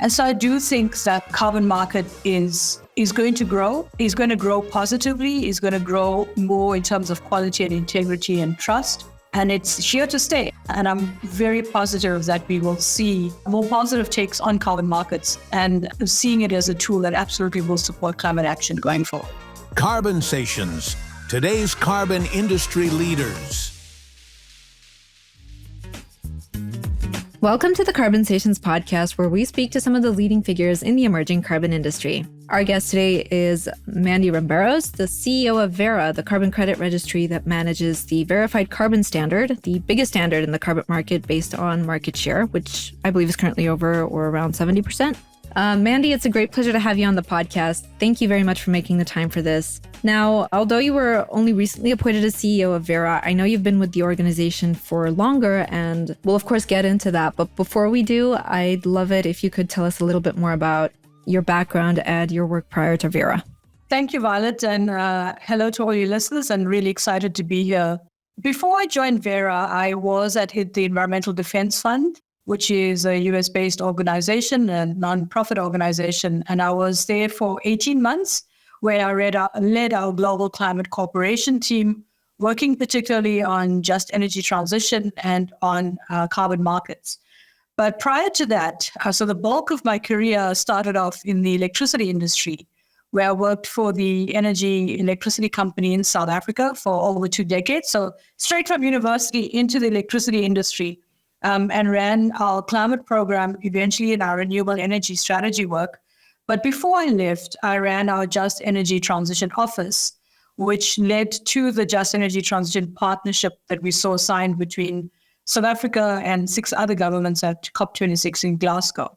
And so I do think that carbon market is going to grow. It's going to grow positively. It's going to grow more in terms of quality and integrity and trust. And it's here to stay. And I'm very positive that we will see more positive takes on carbon markets and seeing it as a tool that absolutely will support climate action going forward. Carbonsations, today's carbon industry leaders. Welcome to the Carbonsations podcast, where we speak to some of the leading figures in the emerging carbon industry. Our guest today is Mandy Rambharos, the CEO of Verra, the carbon credit registry that manages the verified carbon standard, the biggest standard in the carbon market based on market share, which I believe is currently over or around 70%. Mandy, it's a great pleasure to have you on the podcast. Thank you very much for making the time for this. Now, although you were only recently appointed as CEO of Verra, I know you've been with the organization for longer, and we'll of course get into that. But before we do, I'd love it if you could tell us a little bit more about your background and your work prior to Verra. Thank you, Violet, and hello to all your listeners, and really excited to be here. Before I joined Verra, I was at the Environmental Defense Fund, which is a US-based organization, a non-profit organization. And I was there for 18 months, where I led our global climate cooperation team, working particularly on just energy transition and on carbon markets. But prior to that, so the bulk of my career started off in the electricity industry, where I worked for the electricity company in South Africa for over 2 decades. So straight from university into the electricity industry. And ran our climate program eventually in our renewable energy strategy work. But before I left, I ran our Just Energy Transition Office, which led to the Just Energy Transition Partnership that we saw signed between South Africa and 6 other governments at COP29 in Glasgow.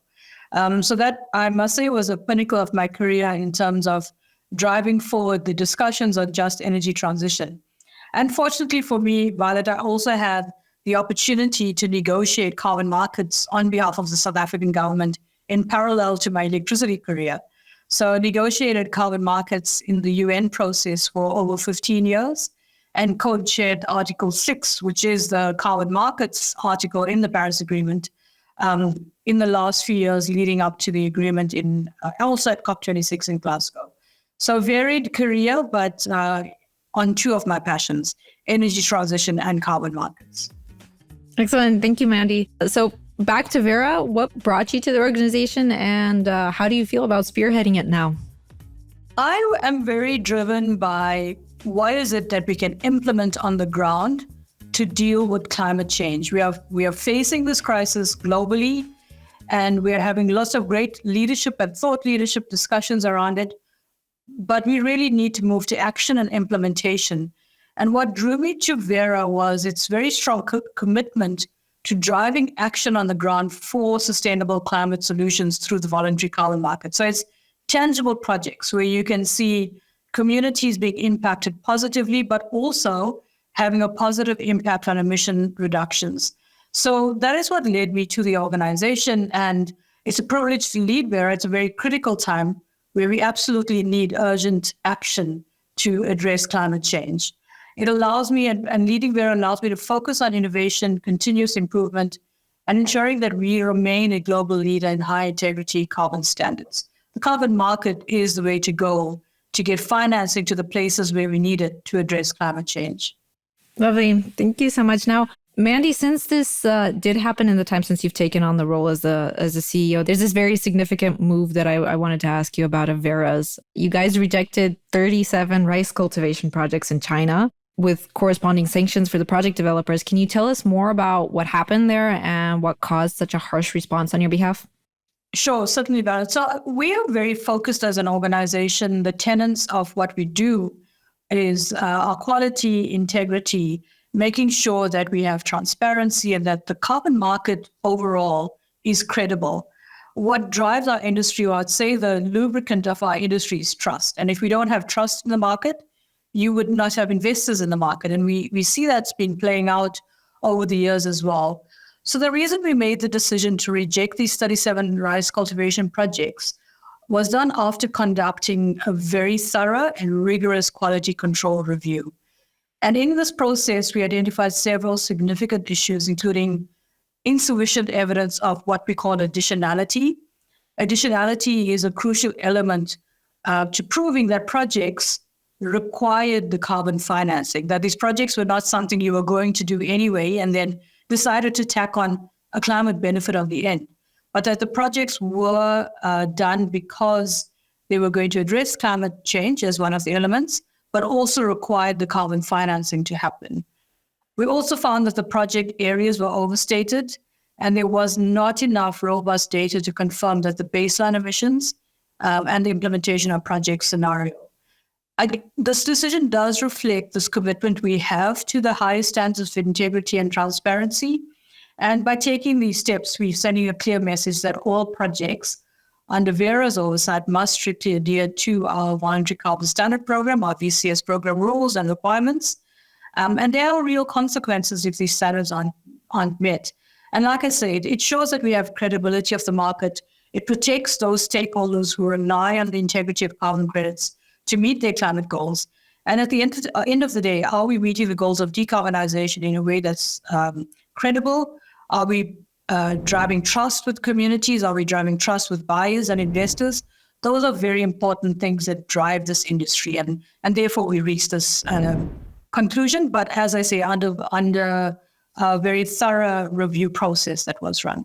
So that, I must say, was a pinnacle of my career in terms of driving forward the discussions on just energy transition. And fortunately for me, Violet, I also had the opportunity to negotiate carbon markets on behalf of the South African government in parallel to my electricity career. So I negotiated carbon markets in the UN process for over 15 years and co-chaired Article 6, which is the carbon markets article in the Paris Agreement, in the last few years leading up to the agreement in also at COP29 in Glasgow. So varied career, but on 2 of my passions, energy transition and carbon markets. Excellent. Thank you, Mandy. So back to Verra, what brought you to the organization, and how do you feel about spearheading it now? I am very driven by what is it that we can implement on the ground to deal with climate change. We are facing this crisis globally, and we are having lots of great leadership and thought leadership discussions around it. But we really need to move to action and implementation. And what drew me to Verra was its very strong commitment to driving action on the ground for sustainable climate solutions through the voluntary carbon market. So it's tangible projects where you can see communities being impacted positively, but also having a positive impact on emission reductions. So that is what led me to the organization. And it's a privilege to lead Verra. It's a very critical time where we absolutely need urgent action to address climate change. It allows me, and leading Verra allows me to focus on innovation, continuous improvement, and ensuring that we remain a global leader in high integrity carbon standards. The carbon market is the way to go to get financing to the places where we need it to address climate change. Lovely. Thank you so much. Now, Mandy, since this did happen in the time since you've taken on the role as a CEO, there's this very significant move that I wanted to ask you about of Verra's. You guys rejected 37 rice cultivation projects in China, with corresponding sanctions for the project developers. Can you tell us more about what happened there and what caused such a harsh response on your behalf? Sure, certainly, Barrett. So we are very focused as an organization. The tenets of what we do is our quality, integrity, making sure that we have transparency and that the carbon market overall is credible. What drives our industry, or I'd say the lubricant of our industry, is trust. And if we don't have trust in the market, you would not have investors in the market. And we see that's been playing out over the years as well. So the reason we made the decision to reject these 37 rice cultivation projects was done after conducting a very thorough and rigorous quality control review. And in this process, we identified several significant issues, including insufficient evidence of what we call additionality, additionality is a crucial element to proving that projects required the carbon financing, that these projects were not something you were going to do anyway and then decided to tack on a climate benefit on the end, but that the projects were done because they were going to address climate change as one of the elements, but also required the carbon financing to happen. We also found that the project areas were overstated and there was not enough robust data to confirm that the baseline emissions and the implementation of project scenario. This decision does reflect this commitment we have to the highest standards of integrity and transparency. And by taking these steps, we're sending a clear message that all projects under Verra's oversight must strictly adhere to our Voluntary Carbon Standard Program, our VCS program rules and requirements. And there are real consequences if these standards aren't met. And like I said, it shows that we have credibility of the market. It protects those stakeholders who rely on the integrity of carbon credits to meet their climate goals. And at the end of the day, are we meeting the goals of decarbonization in a way that's credible? Are we driving trust with communities? Are we driving trust with buyers and investors? Those are very important things that drive this industry. And therefore, we reached this conclusion. But as I say, under a very thorough review process that was run.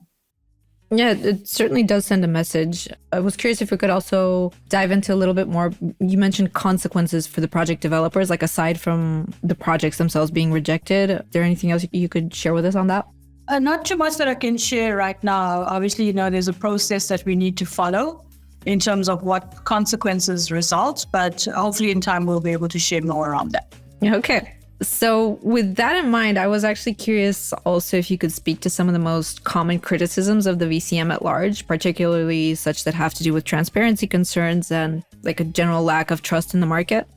Yeah, it certainly does send a message. I was curious if we could also dive into a little bit more. You mentioned consequences for the project developers, like aside from the projects themselves being rejected. Is there anything else you could share with us on that? Not too much that I can share right now. Obviously, there's a process that we need to follow in terms of what consequences result, but hopefully in time we'll be able to share more around that. Okay. So with that in mind, I was actually curious also if you could speak to some of the most common criticisms of the VCM at large, particularly such that have to do with transparency concerns and like a general lack of trust in the market.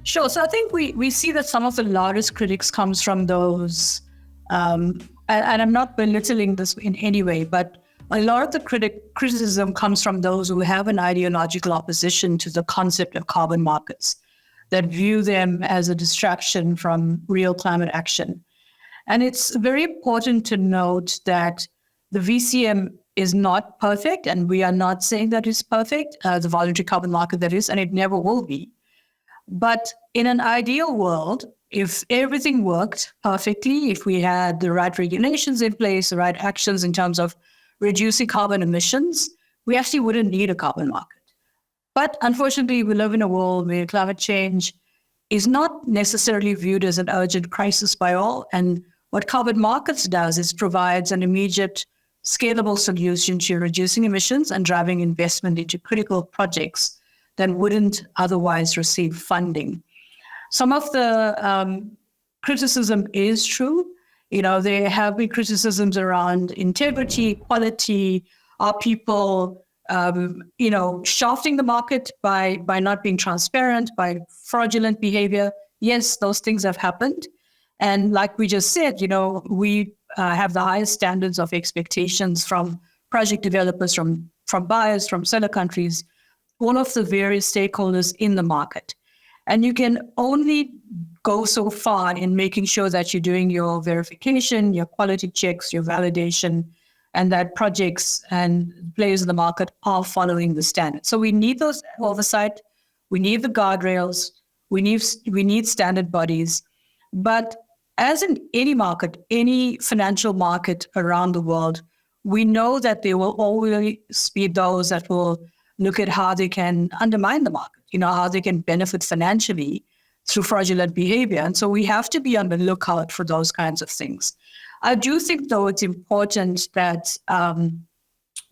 Sure. So I think we see that some of the largest critics comes from those, and I'm not belittling this in any way, but a lot of the criticism comes from those who have an ideological opposition to the concept of carbon markets, that view them as a distraction from real climate action. And it's very important to note that the VCM is not perfect, and we are not saying that it's perfect, the voluntary carbon market that is, and it never will be. But in an ideal world, if everything worked perfectly, if we had the right regulations in place, the right actions in terms of reducing carbon emissions, we actually wouldn't need a carbon market. But unfortunately, we live in a world where climate change is not necessarily viewed as an urgent crisis by all. And what carbon markets does is provides an immediate, scalable solution to reducing emissions and driving investment into critical projects that wouldn't otherwise receive funding. Some of the criticism is true. There have been criticisms around integrity, quality, are people shafting the market by not being transparent, by fraudulent behavior. Yes, those things have happened. And like we just said, we have the highest standards of expectations from project developers, from buyers, from seller countries, all of the various stakeholders in the market. And you can only go so far in making sure that you're doing your verification, your quality checks, your validation, and that projects and players in the market are following the standards. So we need those oversight, we need the guardrails, we need standard bodies. But as in any market, any financial market around the world, we know that there will always be those that will look at how they can undermine the market, how they can benefit financially through fraudulent behavior. And so we have to be on the lookout for those kinds of things. I do think, though, it's important that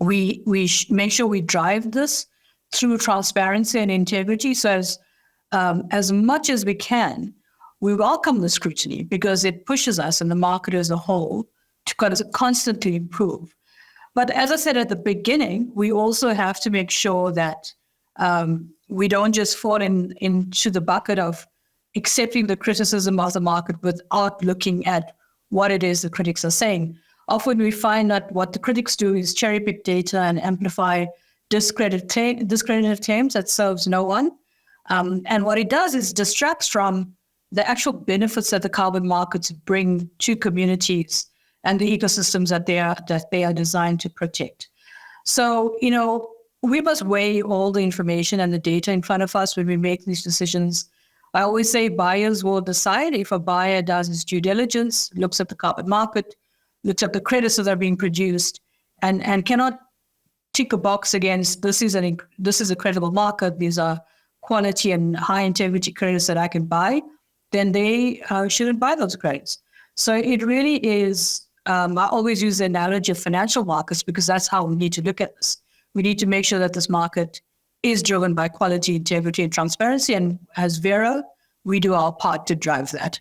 we make sure we drive this through transparency and integrity. So as much as we can, we welcome the scrutiny because it pushes us and the market as a whole to constantly improve. But as I said at the beginning, we also have to make sure that we don't just fall into the bucket of accepting the criticism of the market without looking at what it is the critics are saying. Often we find that what the critics do is cherry pick data and amplify discredited claims that serves no one. And what it does is distracts from the actual benefits that the carbon markets bring to communities and the ecosystems that they are designed to protect. So, we must weigh all the information and the data in front of us when we make these decisions. I always say buyers will decide. If a buyer does his due diligence, looks at the carbon market, looks at the credits that are being produced, and cannot tick a box against this is a credible market, these are quality and high integrity credits that I can buy, then they shouldn't buy those credits. So it really is, I always use the analogy of financial markets because that's how we need to look at this. We need to make sure that this market is driven by quality, integrity, and transparency. And as Verra, we do our part to drive that.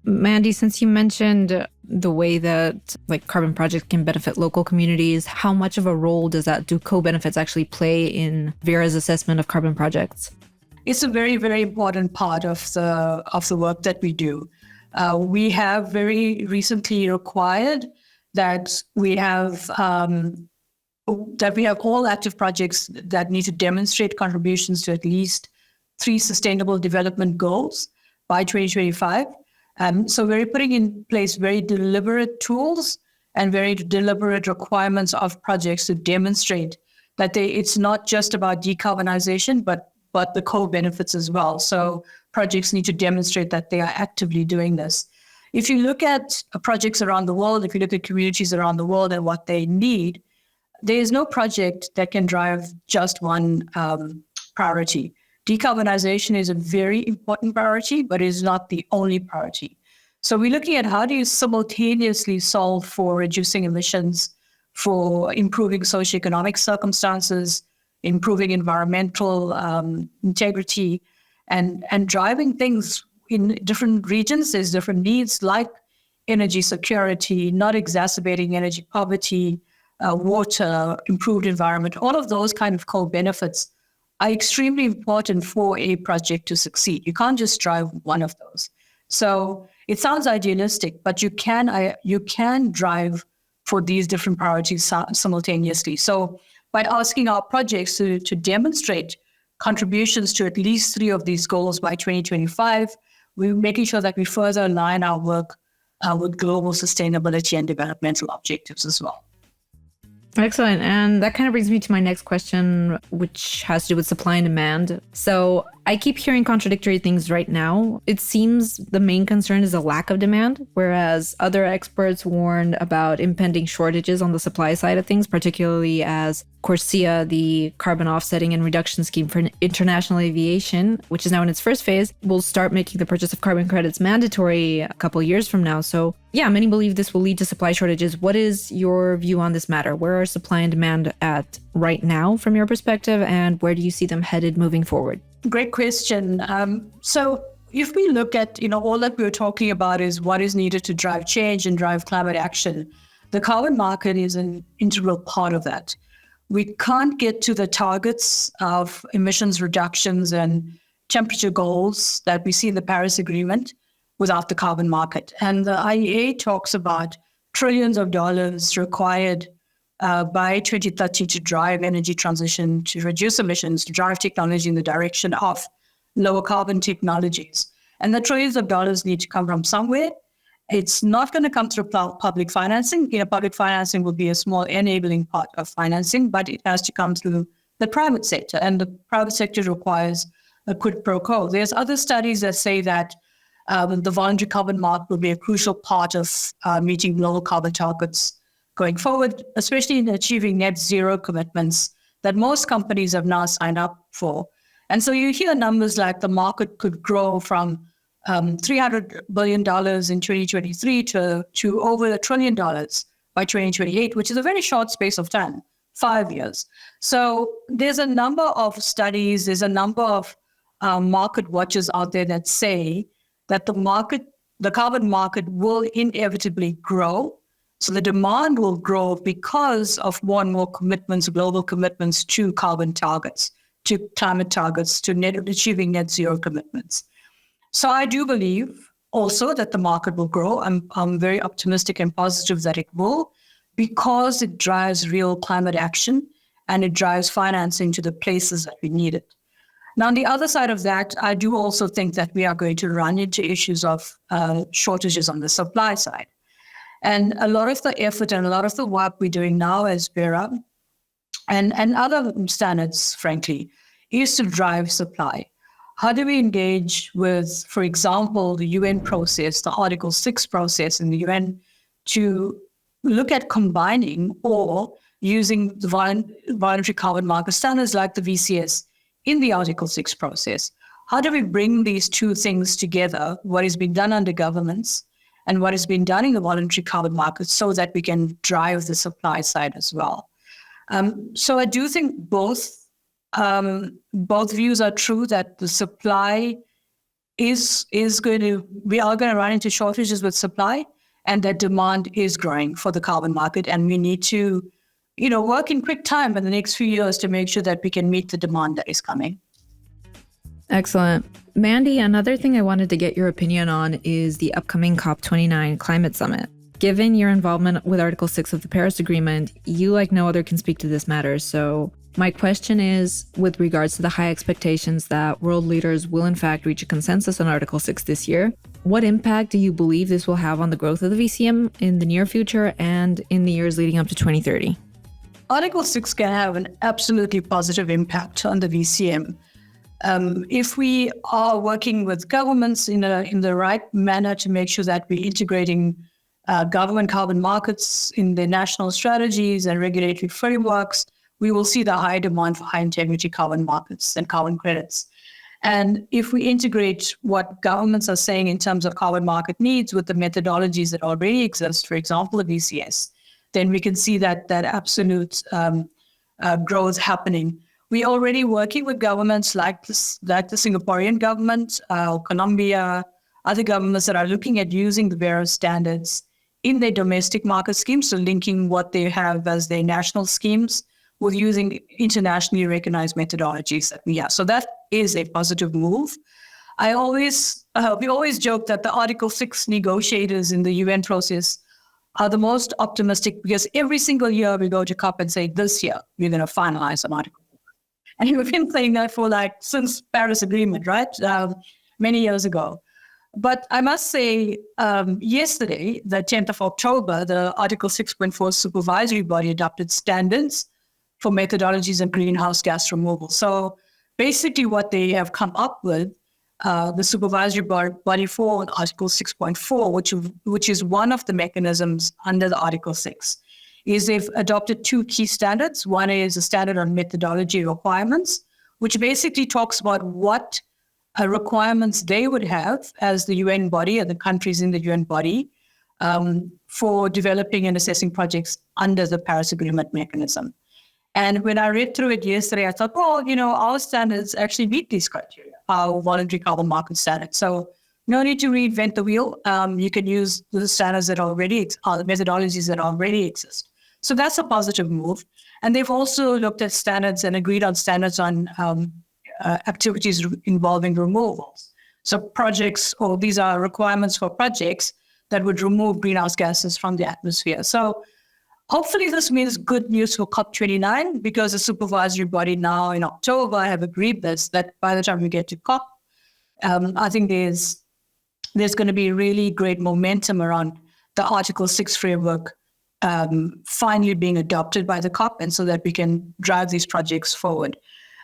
Mandy, since you mentioned the way that carbon projects can benefit local communities, how much of a role do co-benefits actually play in Verra's assessment of carbon projects? It's a very, very important part of the work that we do. We have very recently required that we have all active projects that need to demonstrate contributions to at least 3 sustainable development goals by 2025. So we're putting in place very deliberate tools and very deliberate requirements of projects to demonstrate that it's not just about decarbonization, but the co-benefits as well. So projects need to demonstrate that they are actively doing this. If you look at projects around the world, if you look at communities around the world and what they need, there is no project that can drive just one priority. Decarbonization is a very important priority, but it is not the only priority. So we're looking at how do you simultaneously solve for reducing emissions, for improving socioeconomic circumstances, improving environmental integrity, and driving things in different regions. There's different needs like energy security, not exacerbating energy poverty, water, improved environment. All of those kind of co-benefits are extremely important for a project to succeed. You can't just drive one of those. So it sounds idealistic, but you can drive for these different priorities simultaneously. So by asking our projects to demonstrate contributions to at least 3 of these goals by 2025, we're making sure that we further align our work with global sustainability and developmental objectives as well. Excellent. And that kind of brings me to my next question, which has to do with supply and demand. So I keep hearing contradictory things right now. It seems the main concern is a lack of demand, whereas other experts warned about impending shortages on the supply side of things, particularly as CORSIA, the carbon offsetting and reduction scheme for international aviation, which is now in its first phase, will start making the purchase of carbon credits mandatory a couple of years from now. So yeah, many believe this will lead to supply shortages. What is your view on this matter? Where are supply and demand at right now from your perspective, and where do you see them headed moving forward? Great question. So if we look at, all that we're talking about is what is needed to drive change and drive climate action, the carbon market is an integral part of that. We can't get to the targets of emissions reductions and temperature goals that we see in the Paris Agreement without the carbon market. And the IEA talks about trillions of dollars required by 2030 to drive energy transition, to reduce emissions, to drive technology in the direction of lower carbon technologies. And the trillions of dollars need to come from somewhere. It's not going to come through public financing. Public financing will be a small enabling part of financing, but it has to come through the private sector. And the private sector requires a quid pro quo. There's other studies that say that the voluntary carbon market will be a crucial part of meeting global carbon targets going forward, especially in achieving net zero commitments that most companies have now signed up for. And so you hear numbers like the market could grow from $300 billion in 2023 to over $1 trillion by 2028, which is a very short space of time, 5 years. So there's a number of studies, there's a number of market watchers out there that say that the carbon market will inevitably grow. So the demand will grow because of more and more commitments, global commitments to carbon targets, to climate targets, to achieving net zero commitments. So I do believe also that the market will grow. I'm very optimistic and positive that it will, because it drives real climate action and it drives financing to the places that we need it. Now, on the other side of that, I do also think that we are going to run into issues of shortages on the supply side. And a lot of the effort and a lot of the work we're doing now as Verra and other standards, frankly, is to drive supply. How do we engage with, for example, the UN process, the Article 6 process in the UN, to look at combining or using the voluntary carbon market standards like the VCS in the Article 6 process? How do we bring these two things together, what has been done under governments and what has been done in the voluntary carbon market, so that we can drive the supply side as well? So I do think both views are true, that the supply is going to, we are going to run into shortages with supply, and that demand is growing for the carbon market. And we need to, work in quick time in the next few years to make sure that we can meet the demand that is coming. Excellent. Mandy, another thing I wanted to get your opinion on is the upcoming COP29 climate summit. Given your involvement with Article 6 of the Paris Agreement, you like no other can speak to this matter. So my question is, with regards to the high expectations that world leaders will in fact reach a consensus on Article 6 this year, what impact do you believe this will have on the growth of the VCM in the near future and in the years leading up to 2030? Article 6 can have an absolutely positive impact on the VCM. If we are working with governments in the right manner to make sure that we're integrating government carbon markets in their national strategies and regulatory frameworks, we will see the high demand for high integrity carbon markets and carbon credits. And if we integrate what governments are saying in terms of carbon market needs with the methodologies that already exist, for example, the VCS, then we can see that absolute growth happening. We're already working with governments like the Singaporean government, Colombia, other governments that are looking at using the Verra standards in their domestic market schemes, so linking what they have as their national schemes with using internationally recognized methodologies that we have. So that is a positive move. We always joke that the Article 6 negotiators in the UN process are the most optimistic, because every single year we go to COP and say, this year we're going to finalize an article. And we've been saying that for since Paris Agreement, right? Many years ago. But I must say, yesterday, the 10th of October, the Article 6.4 supervisory body adopted standards for methodologies of greenhouse gas removal. So basically what they have come up with, the supervisory body for Article 6.4, which is one of the mechanisms under the Article 6, is they've adopted two key standards. One is a standard on methodology requirements, which basically talks about what requirements they would have as the UN body, or the countries in the UN body, for developing and assessing projects under the Paris Agreement mechanism. And when I read through it yesterday, I thought, our standards actually meet these criteria, our voluntary carbon market standards. So no need to reinvent the wheel. You can use the standards that already, the methodologies that already exist. So that's a positive move. And they've also looked at standards and agreed on standards on activities involving removals. So projects, or these are requirements for projects that would remove greenhouse gases from the atmosphere. So hopefully this means good news for COP29, because the supervisory body now in October have agreed this, that by the time we get to COP, I think there's going to be really great momentum around the Article 6 framework finally being adopted by the COP, and so that we can drive these projects forward.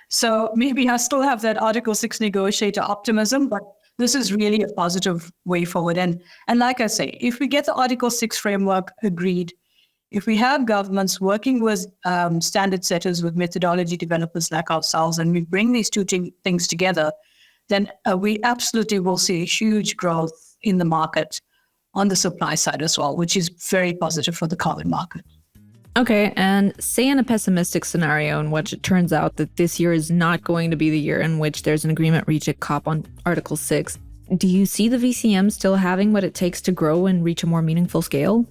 So maybe I still have that Article 6 negotiator optimism, but this is really a positive way forward. And like I say, if we get the Article 6 framework agreed, if we have governments working with standard setters, with methodology developers like ourselves, and we bring these two things together, then we absolutely will see a huge growth in the market on the supply side as well, which is very positive for the carbon market. Okay, and say in a pessimistic scenario in which it turns out that this year is not going to be the year in which there's an agreement reached at COP on Article 6, do you see the VCM still having what it takes to grow and reach a more meaningful scale?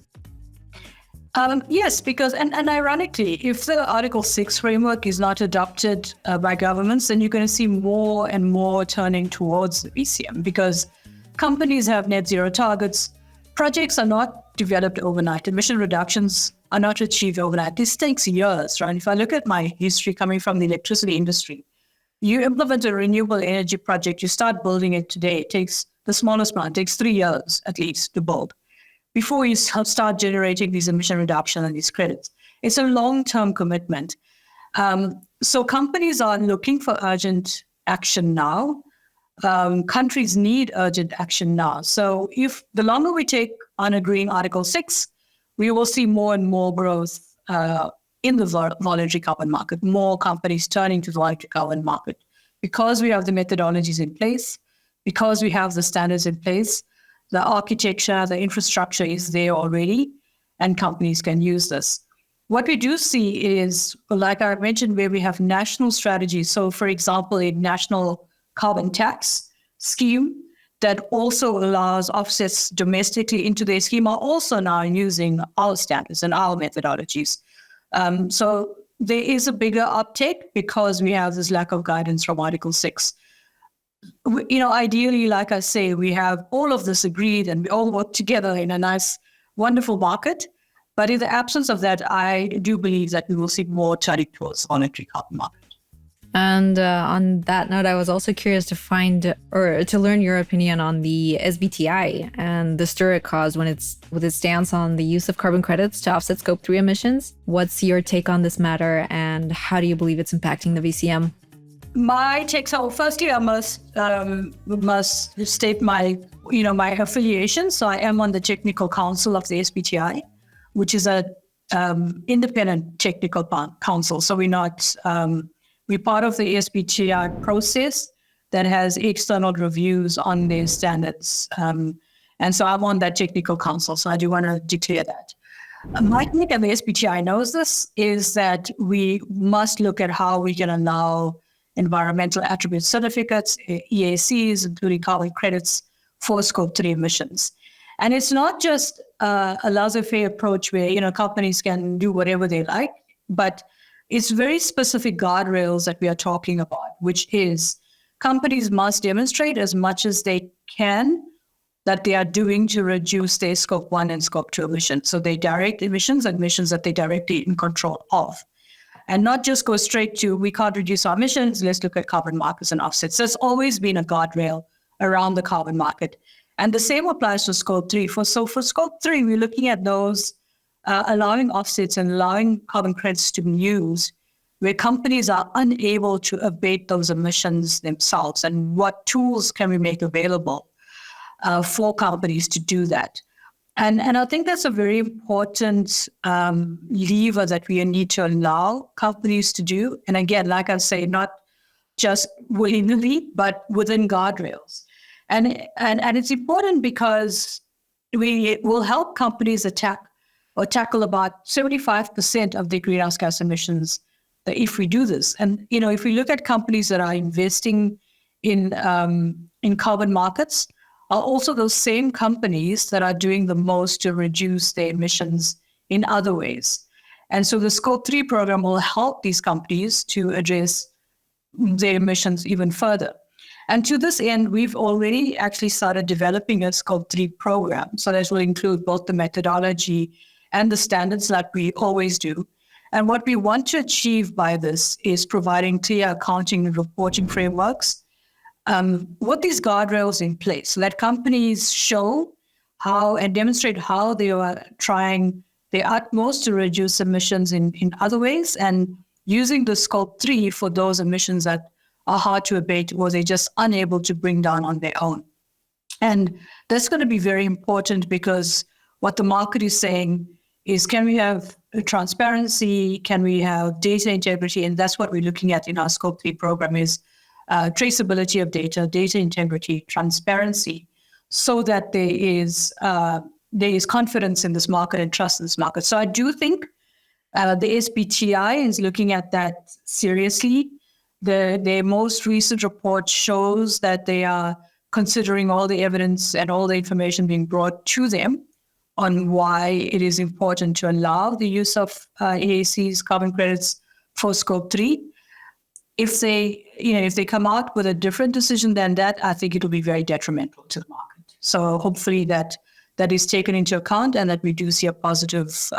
Yes, because, and ironically, if the Article 6 framework is not adopted by governments, then you're going to see more and more turning towards the VCM, because companies have net zero targets. Projects are not developed overnight. Emission reductions are not achieved overnight. This takes years, right? If I look at my history coming from the electricity industry, you implement a renewable energy project, you start building it today. It takes, the smallest plant takes 3 years at least to build before you start generating these emission reduction and these credits. It's a long-term commitment. So companies are looking for urgent action now. Countries need urgent action now. So if the longer we take on agreeing Article 6, we will see more and more growth in the voluntary carbon market, more companies turning to the voluntary carbon market. Because we have the methodologies in place, because we have the standards in place, the architecture, the infrastructure is there already, and companies can use this. What we do see is, like I mentioned, where we have national strategies. So, for example, a national carbon tax scheme that also allows offsets domestically into their scheme are also now using our standards and our methodologies. So there is a bigger uptake because we have this lack of guidance from Article 6. Ideally, like I say, we have all of this agreed and we all work together in a nice, wonderful market. But in the absence of that, I do believe that we will see more turning towards voluntary carbon market. And on that note, I was also curious to find or to learn your opinion on the SBTI and the stir it caused with its stance on the use of carbon credits to offset Scope 3 emissions. What's your take on this matter, and how do you believe it's impacting the VCM? My take. So, firstly, I must state my affiliation. So, I am on the technical council of the SBTI, which is a independent technical council. So, we're part of the SBTI process that has external reviews on their standards. And so I'm on that technical council, so I do want to declare that. My take, and the SBTI knows this, is that we must look at how we can allow environmental attribute certificates, EACs, including carbon credits for Scope 3 emissions. And it's not just a laissez-faire approach where, companies can do whatever they like, but it's very specific guardrails that we are talking about, which is companies must demonstrate as much as they can that they are doing to reduce their Scope 1 and Scope 2 emissions. So they direct emissions and emissions that they're directly in control of. And not just go straight to, we can't reduce our emissions, let's look at carbon markets and offsets. There's always been a guardrail around the carbon market. And the same applies to Scope 3. For Scope 3, we're looking at those allowing offsets and allowing carbon credits to be used where companies are unable to abate those emissions themselves, and what tools can we make available for companies to do that. And I think that's a very important lever that we need to allow companies to do. And again, like I say, not just willy-nilly, but within guardrails. And it's important because we will help companies tackle about 75% of the greenhouse gas emissions if we do this. And, if we look at companies that are investing in carbon markets, are also those same companies that are doing the most to reduce their emissions in other ways. And so the Scope 3 program will help these companies to address their emissions even further. And to this end, we've already actually started developing a Scope 3 program. So that will include both the methodology and the standards like we always do. And what we want to achieve by this is providing clear accounting and reporting frameworks with these guardrails in place so that companies show how and demonstrate how they are trying their utmost to reduce emissions in other ways and using the Scope 3 for those emissions that are hard to abate or they're just unable to bring down on their own. And that's going to be very important because what the market is saying is, can we have transparency? Can we have data integrity? And that's what we're looking at in our Scope 3 program is traceability of data integrity, transparency, so that there is confidence in this market and trust in this market. So I do think the SBTI is looking at that seriously. Their most recent report shows that they are considering all the evidence and all the information being brought to them on why it is important to allow the use of EACs, carbon credits for Scope 3. If they come out with a different decision than that, I think it will be very detrimental to the market. So hopefully that is taken into account and that we do see a positive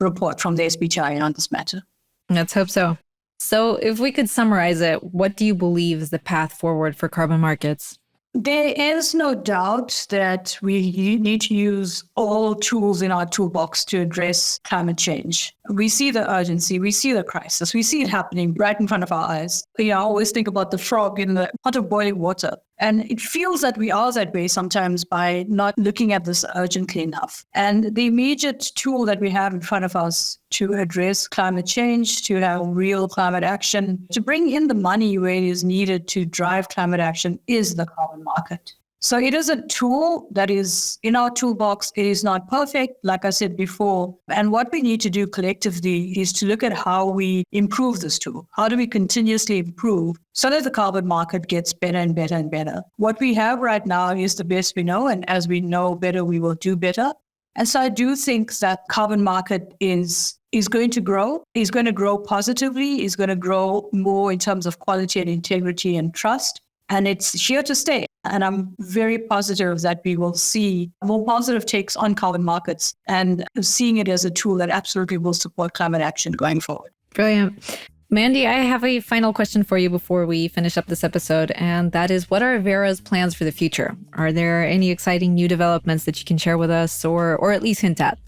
report from the SBTI on this matter. Let's hope so. So if we could summarize it, what do you believe is the path forward for carbon markets? There is no doubt that we need to use all tools in our toolbox to address climate change. We see the urgency, we see the crisis, we see it happening right in front of our eyes. I always think about the frog in the pot of boiling water. And it feels that we are that way sometimes by not looking at this urgently enough. And the immediate tool that we have in front of us to address climate change, to have real climate action, to bring in the money where it is needed to drive climate action is the carbon market. So it is a tool that is in our toolbox. It is not perfect, like I said before. And what we need to do collectively is to look at how we improve this tool. How do we continuously improve so that the carbon market gets better and better and better? What we have right now is the best we know. And as we know better, we will do better. And so I do think that carbon market is going to grow. It's going to grow positively. It's going to grow more in terms of quality and integrity and trust. And it's here to stay. And I'm very positive that we will see more positive takes on carbon markets and seeing it as a tool that absolutely will support climate action going forward. Brilliant. Mandy, I have a final question for you before we finish up this episode, and that is, what are Verra's plans for the future? Are there any exciting new developments that you can share with us or at least hint at?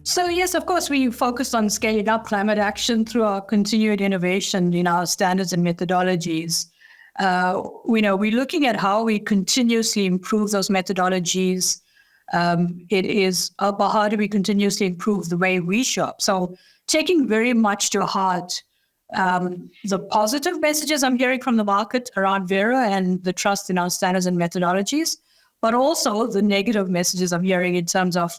So yes, of course, we focused on scaling up climate action through our continued innovation in our standards and methodologies. We're looking at how we continuously improve those methodologies. It is about how do we continuously improve the way we show up. So taking very much to heart the positive messages I'm hearing from the market around Verra and the trust in our standards and methodologies, but also the negative messages I'm hearing in terms of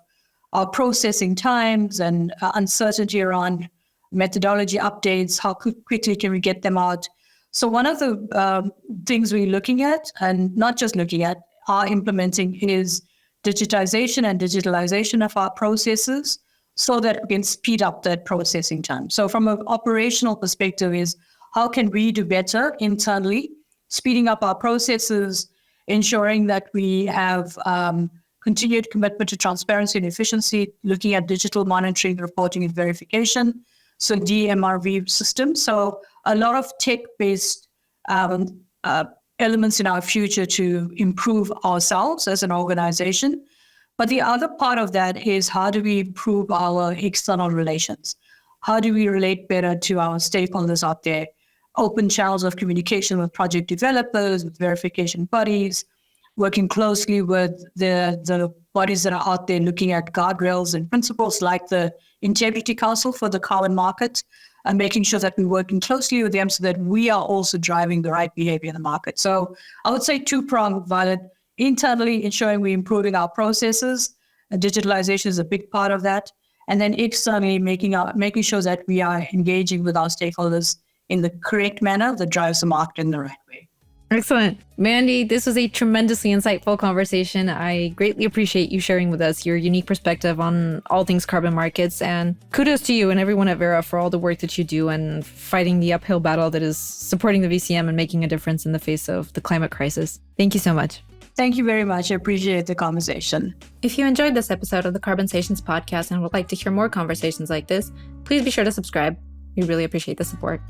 our processing times and uncertainty around methodology updates. How quickly can we get them out? So one of the things we're looking at, and not just looking at, are implementing is digitization and digitalization of our processes so that we can speed up that processing time. So from an operational perspective is how can we do better internally, speeding up our processes, ensuring that we have continued commitment to transparency and efficiency, looking at digital monitoring, reporting, and verification. So DMRV system. So a lot of tech-based elements in our future to improve ourselves as an organization. But the other part of that is how do we improve our external relations? How do we relate better to our stakeholders out there? Open channels of communication with project developers, with verification bodies, working closely with the bodies that are out there looking at guardrails and principles like the Integrity Council for the carbon market, and making sure that we're working closely with them so that we are also driving the right behavior in the market. So I would say two-pronged, Violet. Internally, ensuring we're improving our processes, and digitalization is a big part of that. And then externally, making sure that we are engaging with our stakeholders in the correct manner that drives the market in the right way. Excellent. Mandy, this was a tremendously insightful conversation. I greatly appreciate you sharing with us your unique perspective on all things carbon markets. And kudos to you and everyone at Verra for all the work that you do and fighting the uphill battle that is supporting the VCM and making a difference in the face of the climate crisis. Thank you so much. Thank you very much. I appreciate the conversation. If you enjoyed this episode of the Carbonsations podcast and would like to hear more conversations like this, please be sure to subscribe. We really appreciate the support.